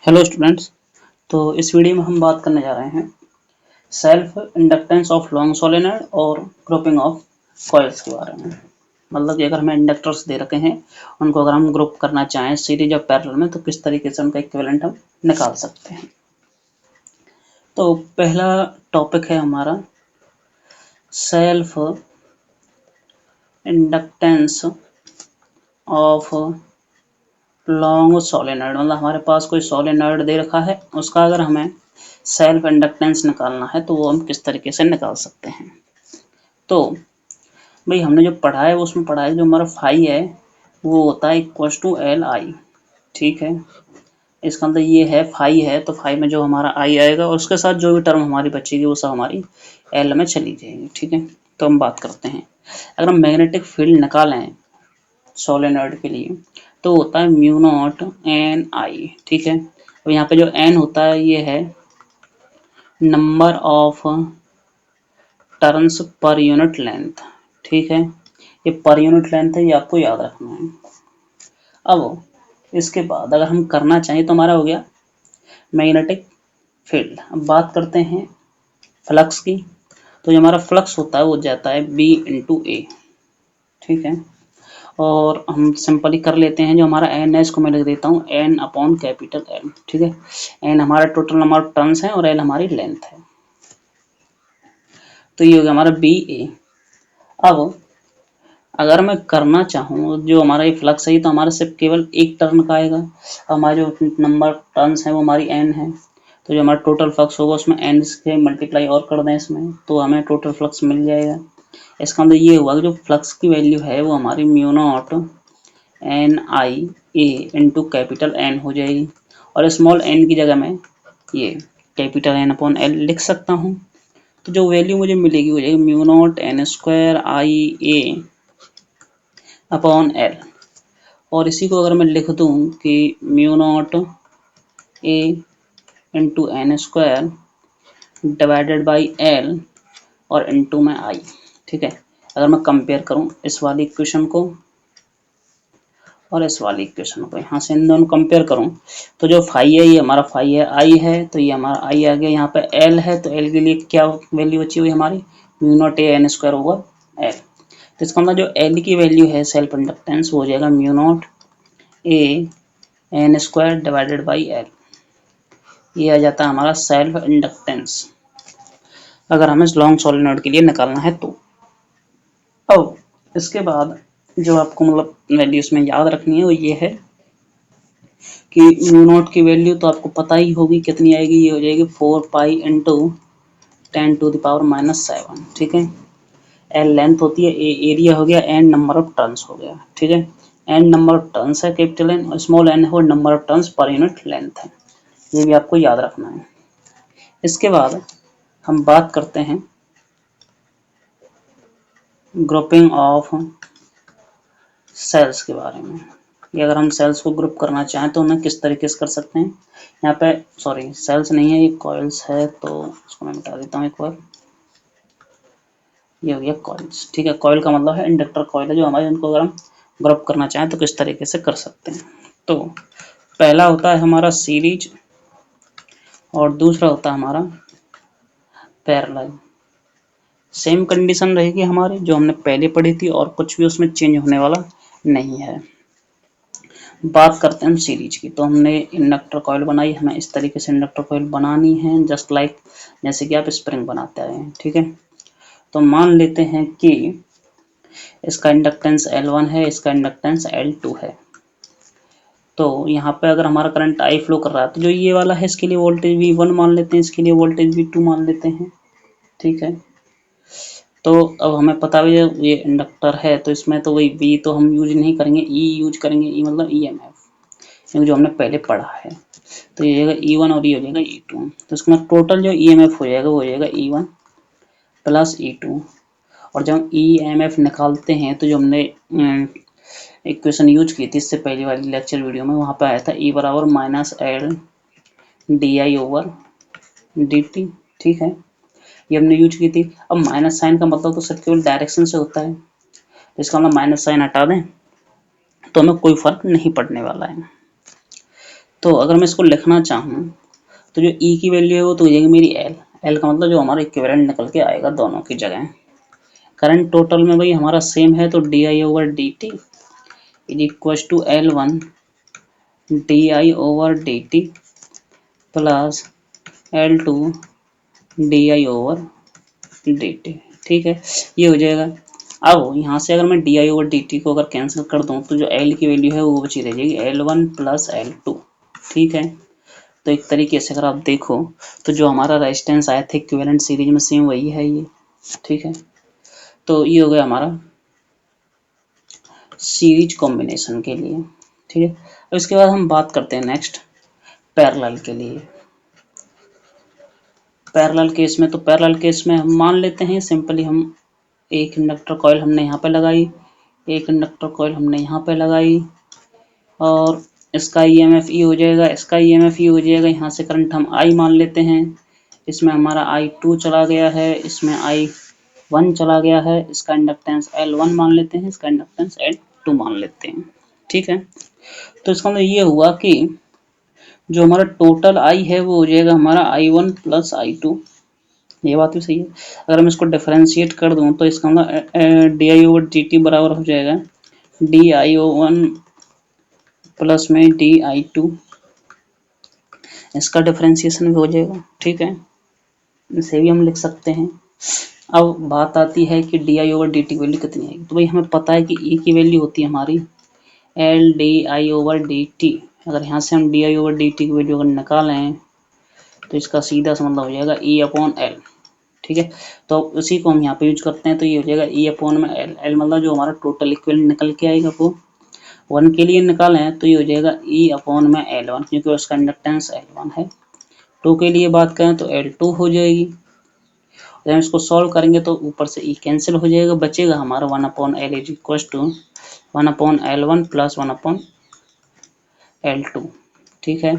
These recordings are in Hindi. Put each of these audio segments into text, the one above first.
Hello students. तो इस वीडियो में हम बात करने जा रहे हैं self inductance of long solenoid और ग्रुपिंग ऑफ कॉइल्स के बारे में। मतलब कि अगर हमें इंडक्टर्स दे रखे हैं, उनको अगर हम ग्रुप करना चाहें सीरीज और पैरेलल में, तो किस तरीके से उनका इक्विवेलेंट हम निकाल सकते हैं। तो पहला टॉपिक है हमारा self inductance of long solenoid. मतलब हमारे पास कोई सोलेनॉइड दे रखा है, उसका अगर हमें सेल्फ इंडक्टेंस निकालना है तो वो हम किस तरीके से निकाल सकते हैं। तो भाई हमने जो पढ़ा है उसमें पढ़ा है जो हमारा फाई है वो होता है इक्वल्स टू एल आई। ठीक है, इसका मतलब ये है फाई है तो फाई में जो हमारा आई आएगा और उसके साथ जो भी टर्म हमारी बचेगी वो सब हमारी एल में चली जाएगी। ठीक है, तो हम बात करते हैं अगर हम मैग्नेटिक फील्ड निकालें सोलेनॉइड के लिए तो होता है म्यू नॉट एन आई। ठीक है, और यहाँ पे जो एन होता है ये है number of turns per unit length. ठीक है, ये पर यूनिट लेंथ है, ये आपको याद रखना है। अब इसके बाद अगर हम करना चाहें तो हमारा हो गया मैग्नेटिक फील्ड। अब बात करते हैं फ्लक्स की। तो जो हमारा फ्लक्स होता है वो जाता है बी इंटू ए। ठीक है, और हम सिंपली कर लेते हैं जो हमारा एन है इसको मैं लिख देता हूँ एन अपॉन कैपिटल एल। ठीक है, एन हमारा टोटल नंबर ऑफ टर्न्स है और एल हमारी लेंथ है। तो ये हो गया हमारा बी ए। अब अगर मैं करना चाहूँ जो हमारा ये फ्लक्स है तो हमारा सिर्फ केवल एक टर्न का आएगा। हमारे जो नंबर टर्न्स हैं वो हमारी एन है, तो जो हमारा टोटल फ्लक्स होगा उसमें एन से मल्टीप्लाई और कर दें इसमें तो हमें टोटल फ्लक्स मिल जाएगा। इसका मतलब ये हुआ कि जो फ्लक्स की वैल्यू है वो हमारी mu naught N I A into capital N हो जाएगी, और स्मॉल एन की जगह में ये कैपिटल एन अपॉन एल लिख सकता हूँ। तो जो वैल्यू मुझे मिलेगी वो जाएगी mu naught N square I A upon L. और इसी को अगर मैं लिख दूँ कि mu naught A into N square divided by L और इंटू में आई। ठीक है, अगर मैं कंपेयर करूँ इस वाली इक्वेशन को और इस वाली इक्वेशन को, यहाँ से इन दोनों कंपेयर करूँ तो जो फाई है ये हमारा फाई है, आई है तो ये हमारा आई आ गया। यहाँ पे एल है तो एल के लिए क्या वैल्यू बची हुई हमारी mu naught A N square over L. तो इसका मतलब जो एल की वैल्यू है सेल्फ इंडक्टेंस वो हो जाएगा mu naught A N square divided by L. ये आ जाता है हमारा सेल्फ इंडक्टेंस अगर हमें लॉन्ग सोलेनॉइड के लिए निकालना है तो। अब इसके बाद जो आपको मतलब वैल्यू इसमें याद रखनी है वो ये है कि म्यू नॉट की वैल्यू तो आपको पता ही होगी कितनी आएगी, ये हो जाएगी 4 पाई इंटू 10⁻⁷। ठीक है, एल लेंथ होती है, ए एरिया हो गया, एन नंबर ऑफ टर्न्स हो गया। ठीक है, एन नंबर ऑफ टर्न्स है कैपिटल एन, और स्मॉल एन है वो number of turns per unit length है। ये भी आपको याद रखना है। इसके बाद हम बात करते हैं ग्रुपिंग ऑफ सेल्स के बारे में। कि अगर हम सेल्स को ग्रुप करना चाहें तो उन्हें किस तरीके से कर सकते हैं। यहाँ पे सॉरी सेल्स नहीं है, ये कॉइल्स है, तो इसको मैं मिटा देता हूँ एक बार। ये हो गया कॉइल्स। ठीक है, कॉइल का मतलब है इंडक्टर कॉइल है जो हमारे, उनको अगर हम ग्रुप करना चाहें तो किस तरीके से कर सकते हैं। तो पहला होता है हमारा सीरीज और दूसरा होता है हमारा पैरेलल। सेम कंडीशन रहेगी हमारी जो हमने पहले पढ़ी थी और कुछ भी उसमें चेंज होने वाला नहीं है। बात करते हैं हम सीरीज की। तो हमने इंडक्टर कॉइल बनाई, हमें इस तरीके से इंडक्टर कॉइल बनानी है जस्ट लाइक जैसे कि आप स्प्रिंग बनाते हैं। ठीक है, तो मान लेते हैं कि इसका इंडक्टेंस L1 है, इसका इंडक्टेंस L2 है। तो यहाँ पे अगर हमारा करंट I फ्लो कर रहा है तो जो ये वाला है इसके लिए वोल्टेज V1 मान लेते हैं, इसके लिए वोल्टेज V2 मान लेते हैं। ठीक है, तो अब हमें पता है ये इंडक्टर है तो इसमें तो वही V तो हम यूज नहीं करेंगे, E यूज करेंगे, E मतलब EMF, क्योंकि जो हमने पहले पढ़ा है। तो ये हो जाएगा E1 और ये हो जाएगा E2। तो इसका टोटल जो EMF हो जाएगा वो हो जाएगा E1 प्लस E2। और जब हम EMF निकालते हैं तो जो हमने इक्वेशन यूज की थी इससे पहले वाली लेक्चर वीडियो में, वहाँ पे आया था E बराबर minus L D i over d t. ठीक है, ये हमने यूज की थी। अब माइनस साइन का मतलब तो सिर्फ केवल डायरेक्शन से होता है, तो इसका मतलब माइनस साइन हटा दें तो हमें कोई फर्क नहीं पड़ने वाला है। तो अगर मैं इसको लिखना चाहूँ तो जो ई की वैल्यू है वो तो हो जाएगी मेरी एल। एल का मतलब जो हमारा इक्विवेलेंट निकल के आएगा दोनों की जगह। करंट टोटल में भाई हमारा सेम है तो d i over d t is equal to L one d i over d t plus L two d i over d t. ठीक है, ये हो जाएगा। अब यहाँ से अगर मैं D i over d T को अगर कैंसिल कर दूँ तो जो एल की वैल्यू है वो बची रह जाएगी L one plus L two. ठीक है, तो एक तरीके से अगर आप देखो तो जो हमारा रेजिस्टेंस आया था इक्विवेलेंट सीरीज में सेम वही है ये। ठीक है, तो ये हो गया हमारा सीरीज कॉम्बिनेशन के लिए। ठीक है, अब इसके बाद हम बात करते हैं नेक्स्ट पैरेलल के लिए। पैरेलल केस में, तो पैरेलल केस में हम मान लेते हैं सिंपली हम एक इंडक्टर कॉइल हमने यहाँ पे लगाई, एक इंडक्टर कॉइल हमने यहाँ पे लगाई और इसका ईएमएफ ई हो जाएगा, इसका ईएमएफ ई हो जाएगा। यहाँ से करंट हम आई मान लेते हैं, इसमें हमारा I2 चला गया है, इसमें I1 चला गया है, इसका इंडक्टेंस L1 मान लेते हैं, इसका इंडक्टेंस L2 मान लेते हैं। ठीक है, तो इसका मतलब ये हुआ कि जो हमारा टोटल I है वो हो जाएगा हमारा I1 प्लस I2। ये बात भी सही है। अगर मैं इसको डिफरेंशिएट कर दूं तो इसका मतलब d i over d t बराबर हो जाएगा d i O one plus में डी आई टू, इसका डिफरेंशिएशन भी हो जाएगा। ठीक है, इसे भी हम लिख सकते हैं। अब बात आती है कि D i over d T की वैल्यू कितनी आएगी। तो भाई हमें पता है कि ई की वैल्यू होती है हमारी L D i over d T. अगर यहाँ से हम D i over d T की वैल्यू अगर निकालें तो इसका सीधा सा मतलब हो जाएगा ई अपॉन एल। ठीक है, तो उसी को हम यहाँ पे यूज करते हैं, तो ये हो जाएगा ई अपॉन में एल। एल मतलब जो हमारा टोटल इक्विवेलेंट निकल के आएगा वो 1 के लिए निकालें तो ये हो जाएगा ई अपॉन में एल वन, क्योंकि उसका इंडक्टेंस एल वन है। 2 के लिए बात करें तो एल टू हो जाएगी। जब हम इसको सॉल्व करेंगे तो ऊपर से ई कैंसिल हो जाएगा, बचेगा हमारा 1 upon L is equal to 1 upon L one plus 1 upon L two. ठीक है,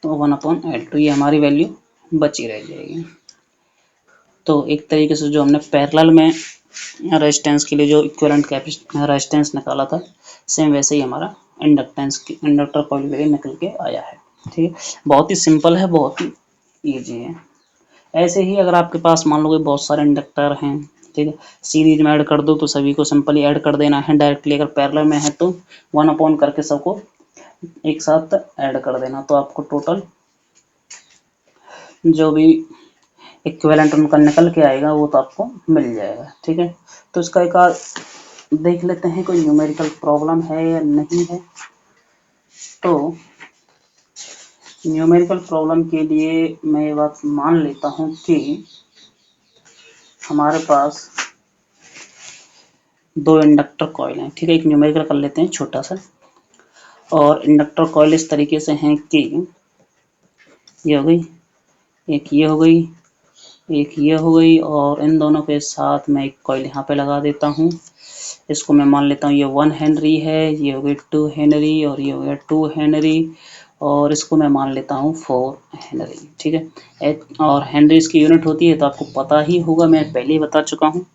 तो 1 अपॉन एल टू ये हमारी वैल्यू बची रह जाएगी। तो एक तरीके से जो हमने पैरेलल में रेजिस्टेंस के लिए जो इक्विवेलेंट रेजिस्टेंस निकाला था सेम वैसे ही हमारा इंडक्टर कॉइल के लिए निकल के आया है। ठीक है, बहुत ही सिंपल है, बहुत ही ईजी है। ऐसे ही अगर आपके पास मान लो बहुत सारे इंडक्टर हैं, ठीक है, सीरीज में ऐड कर दो तो सभी को सिंपली ऐड कर देना है डायरेक्टली। अगर पैरेलल में है तो 1 अपॉन करके सबको एक साथ ऐड कर देना, तो आपको टोटल जो भी इक्विवेलेंट उनका निकल के आएगा वो तो आपको मिल जाएगा। ठीक है, तो इसका एक देख लेते हैं कोई न्यूमेरिकल प्रॉब्लम है या नहीं है। तो न्यूमेरिकल प्रॉब्लम के लिए मैं ये बात मान लेता हूँ कि हमारे पास 2 इंडक्टर कॉइल हैं। ठीक है, एक न्यूमेरिकल कर लेते हैं छोटा सा। और इंडक्टर कॉइल इस तरीके से हैं कि ये हो गई, एक ये हो गई, एक ये हो गई, और इन दोनों के साथ मैं एक कॉइल यहाँ पे लगा देता हूँ। इसको मैं मान लेता हूँ ये 1 हेनरी है, ये हो गई 2 हेनरी और ये हो गया 2 हेनरी, और इसको मैं मान लेता हूँ 4 हेनरी। ठीक है, और हेनरी इसकी यूनिट होती है तो आपको पता ही होगा, मैं पहले ही बता चुका हूँ।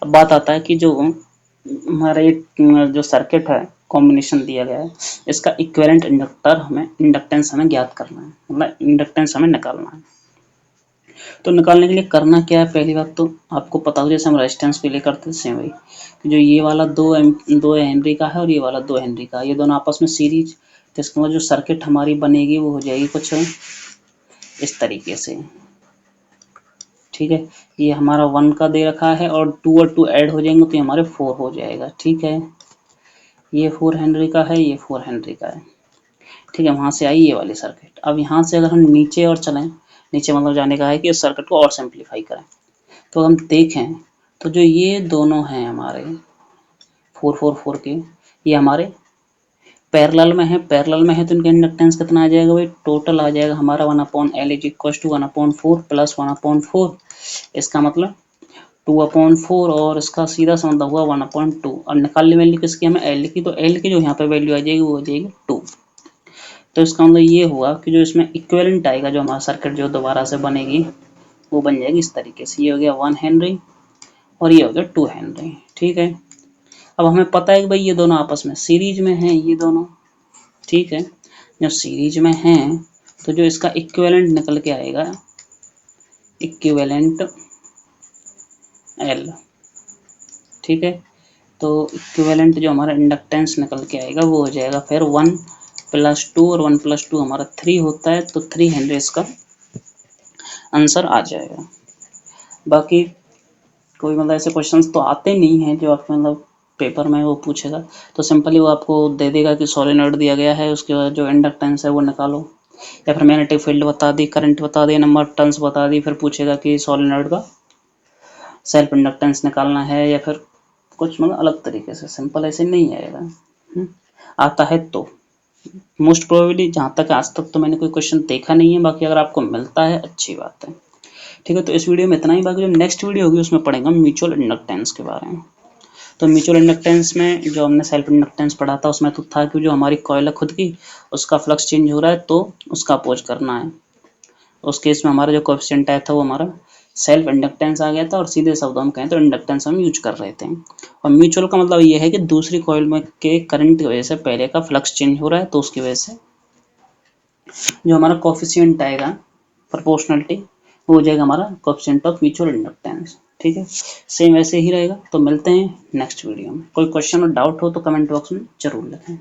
अब बात आता है कि जो हमारा जो सर्किट है कॉम्बिनेशन दिया गया है, इसका इक्विवेलेंट इंडक्टेंस हमें ज्ञात करना है, मतलब इंडक्टेंस हमें निकालना है। तो निकालने के लिए करना क्या है, पहली बात तो आपको पता हो, जैसे हम रेजिस्टेंस के लिए करते हैं वही, जो ये वाला 2 हेनरी का है और ये वाला 2 हेनरी का, ये दोनों आपस में सीरीज, तो इसके बाद जो सर्किट हमारी बनेगी वो हो जाएगी कुछ इस तरीके से। ठीक है, ये हमारा 1 का दे रखा है और 2 और 2 ऐड हो जाएंगे तो ये हमारे 4 हो जाएगा। ठीक है, ये 4 हेनरी का है, ये 4 हेनरी का है। ठीक है, वहाँ से आई ये वाली सर्किट। अब यहाँ से अगर हम नीचे और चलें, नीचे मतलब जाने का है कि इस सर्किट को और सिंप्लीफाई करें, तो हम देखें तो जो ये दोनों हैं हमारे 444 के, ये हमारे पैरेलल में है। पैरेलल में है तो इनका इंडक्टेंस कितना आ जाएगा भाई, टोटल आ जाएगा हमारा 1 upon L is equal to 1 upon 4 plus 1 upon 4, इसका मतलब 2 अपॉन 4, और इसका सीधा सा मतलब हुआ 1 अपॉन 2। और निकालने वैल्यू किसकी हमें एल की, तो एल की जो यहाँ पे वैल्यू आ जाएगी वो हो जाएगी 2। तो इसका मतलब ये हुआ कि जो इसमें इक्विवेलेंट आएगा, जो हमारा सर्किट जो दोबारा से बनेगी वो बन जाएगी इस तरीके से। ये हो गया 1 हेनरी और ये हो गया 2 हेनरी। ठीक है, अब हमें पता है कि भाई ये दोनों आपस में सीरीज में हैं, ये दोनों, ठीक है। जब सीरीज में हैं तो जो इसका इक्विवेलेंट निकल के आएगा, इक्विवेलेंट एल, ठीक है। तो इक्विवेलेंट जो हमारा इंडक्टेंस निकल के आएगा वो हो जाएगा फिर 1+2 और 1+2 हमारा 3 होता है, तो 3 हेनरी इसका आंसर आ जाएगा। बाकी कोई मतलब ऐसे क्वेश्चंस तो आते नहीं हैं जो आपको मतलब पेपर में वो पूछेगा, तो सिंपली वो आपको दे देगा कि सोलेनॉइड दिया गया है, उसके बाद जो इंडक्टेंस है वो निकालो, या फिर मैग्नेटिक फील्ड बता दी, करंट बता दी, नंबर ऑफ टर्न्स बता दी, फिर पूछेगा कि सोलेनॉइड का सेल्फ इंडक्टेंस निकालना है, या फिर कुछ मतलब अलग तरीके से, सिंपल ऐसे नहीं आएगा। आता है तो मोस्ट प्रोबेबली, जहाँ तक आज तक तो मैंने कोई क्वेश्चन देखा नहीं है, बाकी अगर आपको मिलता है अच्छी बात है, ठीक है। तो इस वीडियो में इतना ही, बाकी जो नेक्स्ट वीडियो होगी उसमें पढ़ेंगे म्यूचुअल इंडक्टेंस के बारे में। तो म्यूचुअल इंडक्टेंस में जो हमने सेल्फ इंडक्टेंस पढ़ा था उसमें तो था कि जो हमारी कॉइल है खुद की, उसका फ्लक्स चेंज हो रहा है तो उसका अपोज करना है। उस केस में हमारा जो कोएफिशिएंट आया था वो हमारा सेल्फ इंडक्टेंस आ गया था, और सीधे शब्दों में कहें तो इंडक्टेंस हम यूज कर रहे थे। और म्यूचुअल का मतलब ये है कि दूसरी कॉइल में के करंट की वजह से पहले का फ्लक्स चेंज हो रहा है, तो उसकी वजह से जो हमारा कोएफिशिएंट आएगा प्रोपोर्शनलिटी, वो हो जाएगा हमारा कोएफिशिएंट ऑफ म्यूचुअल इंडक्टेंस, ठीक है। सेम ऐसे ही रहेगा। तो मिलते हैं नेक्स्ट वीडियो में। कोई क्वेश्चन और डाउट हो तो कमेंट बॉक्स में जरूर लिखें।